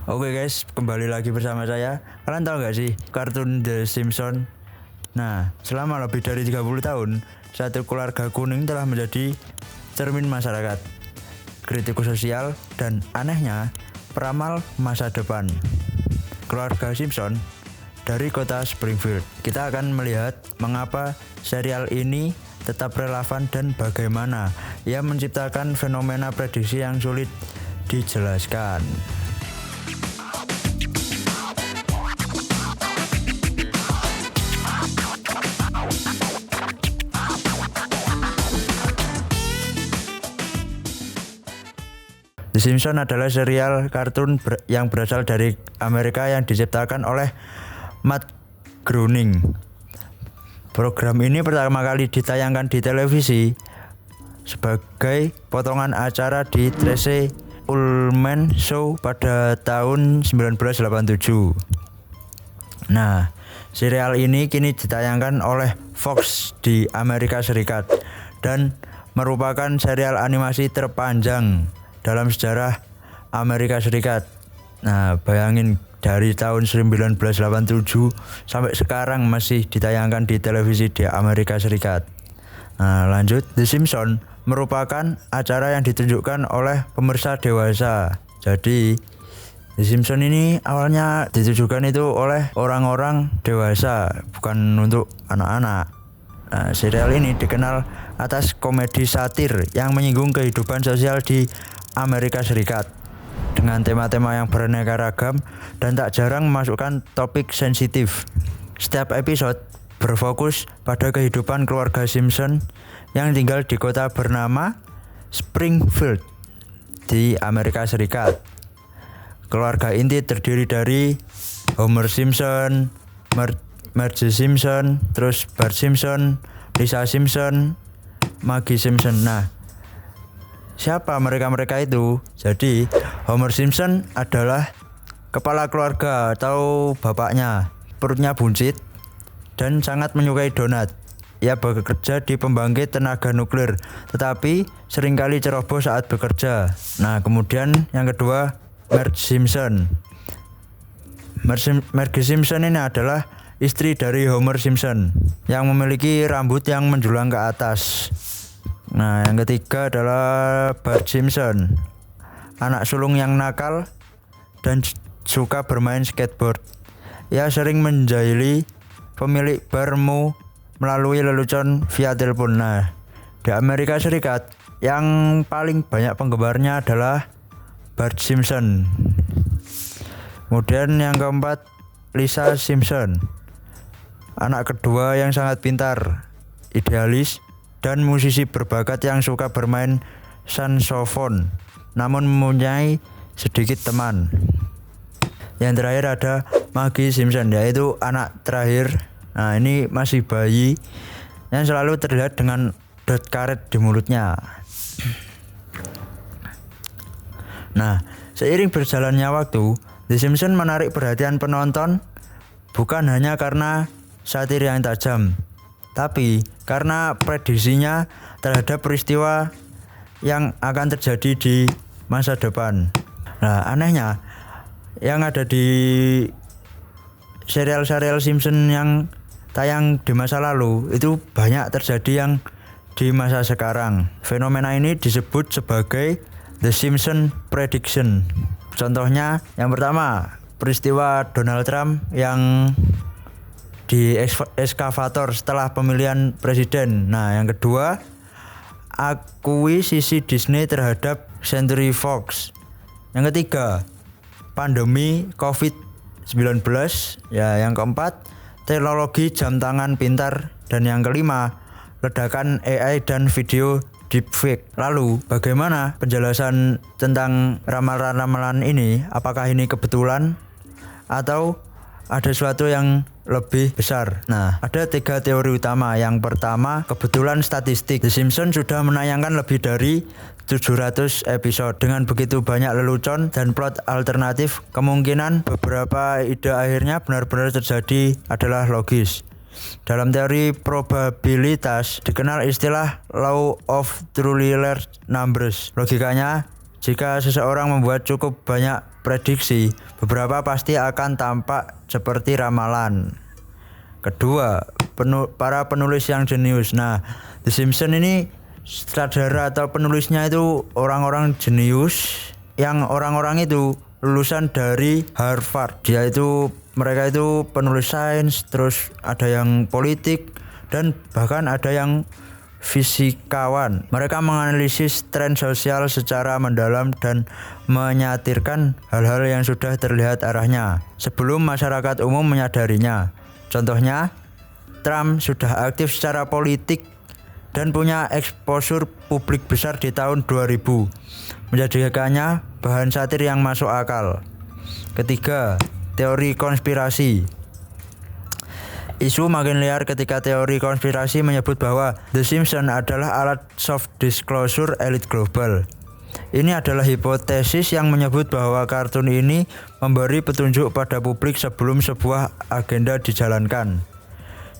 Oke guys, kembali lagi bersama saya. Kalian tahu gak sih kartun The Simpsons? Nah, selama lebih dari 30 tahun, satu keluarga kuning telah menjadi cermin masyarakat, kritikus sosial, dan anehnya, peramal masa depan. Keluarga Simpson dari kota Springfield. Kita akan melihat mengapa serial ini tetap relevan dan bagaimana ia menciptakan fenomena prediksi yang sulit dijelaskan. The Simpsons adalah serial kartun yang berasal dari Amerika yang diciptakan oleh Matt Groening. Program ini pertama kali ditayangkan di televisi sebagai potongan acara di Tracey Ullman Show pada tahun 1987. Nah, serial ini kini ditayangkan oleh Fox di Amerika Serikat dan merupakan serial animasi terpanjang dalam sejarah Amerika Serikat. Nah, bayangin dari tahun 1987 sampai sekarang masih ditayangkan di televisi di Amerika Serikat. Nah, lanjut, The Simpsons merupakan acara yang ditunjukkan oleh pemirsa dewasa. Jadi, The Simpsons ini awalnya ditujukan itu oleh orang-orang dewasa, bukan untuk anak-anak. Nah, serial ini dikenal atas komedi satir yang menyinggung kehidupan sosial di Amerika Serikat dengan tema-tema yang beraneka ragam dan tak jarang memasukkan topik sensitif. Setiap episode berfokus pada kehidupan keluarga Simpson yang tinggal di kota bernama Springfield di Amerika Serikat. Keluarga inti terdiri dari Homer Simpson, Marge Simpson, terus Bart Simpson, Lisa Simpson, Maggie Simpson. Nah, siapa mereka itu? Jadi Homer Simpson adalah kepala keluarga atau bapaknya. Perutnya buncit dan sangat menyukai donat. Ia bekerja di pembangkit tenaga nuklir, tetapi seringkali ceroboh saat bekerja. Nah, kemudian yang kedua, Marge Simpson. Marge Simpson ini adalah istri dari Homer Simpson yang memiliki rambut yang menjulang ke atas. Nah, yang ketiga adalah Bart Simpson, anak sulung yang nakal dan suka bermain skateboard. Ia sering menjahili pemilik barmu melalui lelucon via telepon. Nah, di Amerika Serikat yang paling banyak penggemarnya adalah Bart Simpson. Kemudian yang keempat, Lisa Simpson, anak kedua yang sangat pintar, idealis, dan musisi berbakat yang suka bermain saxophone, namun mempunyai sedikit teman. Yang terakhir ada Maggie Simpson, yaitu anak terakhir. Nah, ini masih bayi yang selalu terlihat dengan dot karet di mulutnya. Nah, seiring berjalannya waktu, The Simpsons menarik perhatian penonton bukan hanya karena satir yang tajam, tapi karena prediksinya terhadap peristiwa yang akan terjadi di masa depan. Nah, anehnya yang ada di serial-serial Simpson yang tayang di masa lalu itu banyak terjadi yang di masa sekarang. Fenomena ini disebut sebagai The Simpsons Prediction. Contohnya yang pertama, peristiwa Donald Trump yang di eskavator setelah pemilihan presiden. Nah, yang kedua, akuisisi Disney terhadap Century Fox. Yang ketiga, pandemi COVID-19. Ya, yang keempat, teknologi jam tangan pintar. Dan yang kelima, ledakan AI dan video deepfake. Lalu, bagaimana penjelasan tentang ramalan-ramalan ini? Apakah ini kebetulan atau ada sesuatu yang lebih besar? Nah, ada 3 teori utama. Yang pertama, kebetulan statistik. The Simpsons sudah menayangkan lebih dari 700 episode. Dengan begitu banyak lelucon dan plot alternatif, kemungkinan beberapa ide akhirnya benar-benar terjadi adalah logis. Dalam teori probabilitas dikenal istilah law of truly large numbers. Logikanya, jika seseorang membuat cukup banyak prediksi, beberapa pasti akan tampak seperti ramalan. Kedua, para penulis yang jenius. Nah, The Simpsons ini sutradara atau penulisnya itu orang-orang jenius yang orang-orang itu lulusan dari Harvard. Mereka itu penulis sains, terus ada yang politik dan bahkan ada yang fisikawan. Mereka menganalisis tren sosial secara mendalam dan menyatirkan hal-hal yang sudah terlihat arahnya sebelum masyarakat umum menyadarinya. Contohnya, Trump sudah aktif secara politik dan punya eksposur publik besar di tahun 2000, menjadikannya bahan satir yang masuk akal. Ketiga, teori konspirasi. Isu makin liar ketika teori konspirasi menyebut bahwa The Simpsons adalah alat soft disclosure elit global. Ini adalah hipotesis yang menyebut bahwa kartun ini memberi petunjuk pada publik sebelum sebuah agenda dijalankan.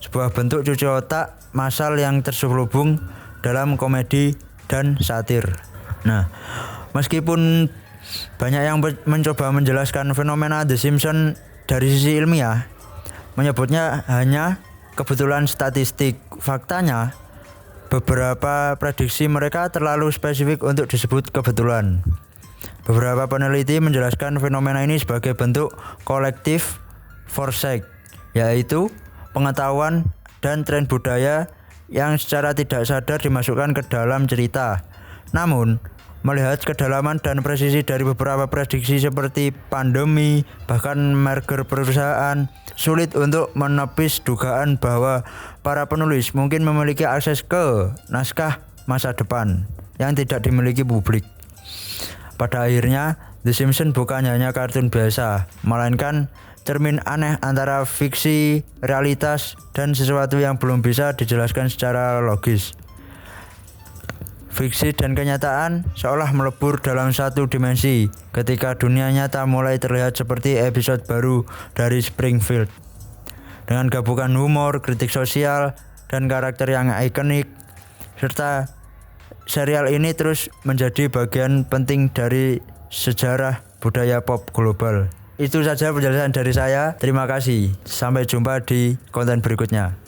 Sebuah bentuk cuci otak massal yang terselubung dalam komedi dan satir. Nah, meskipun banyak yang mencoba menjelaskan fenomena The Simpsons dari sisi ilmiah, menyebutnya hanya kebetulan statistik. Faktanya, beberapa prediksi mereka terlalu spesifik untuk disebut kebetulan. Beberapa peneliti menjelaskan fenomena ini sebagai bentuk kolektif foresight, yaitu pengetahuan dan tren budaya yang secara tidak sadar dimasukkan ke dalam cerita. Namun, melihat kedalaman dan presisi dari beberapa prediksi seperti pandemi, bahkan merger perusahaan, sulit untuk menepis dugaan bahwa para penulis mungkin memiliki akses ke naskah masa depan yang tidak dimiliki publik. Pada akhirnya, The Simpsons bukan hanya kartun biasa, melainkan cermin aneh antara fiksi, realitas, dan sesuatu yang belum bisa dijelaskan secara logis. Fiksi dan kenyataan seolah melebur dalam satu dimensi ketika dunia nyata mulai terlihat seperti episode baru dari Springfield. Dengan gabungan humor, kritik sosial, dan karakter yang ikonik, serta serial ini terus menjadi bagian penting dari sejarah budaya pop global. Itu saja penjelasan dari saya. Terima kasih. Sampai jumpa di konten berikutnya.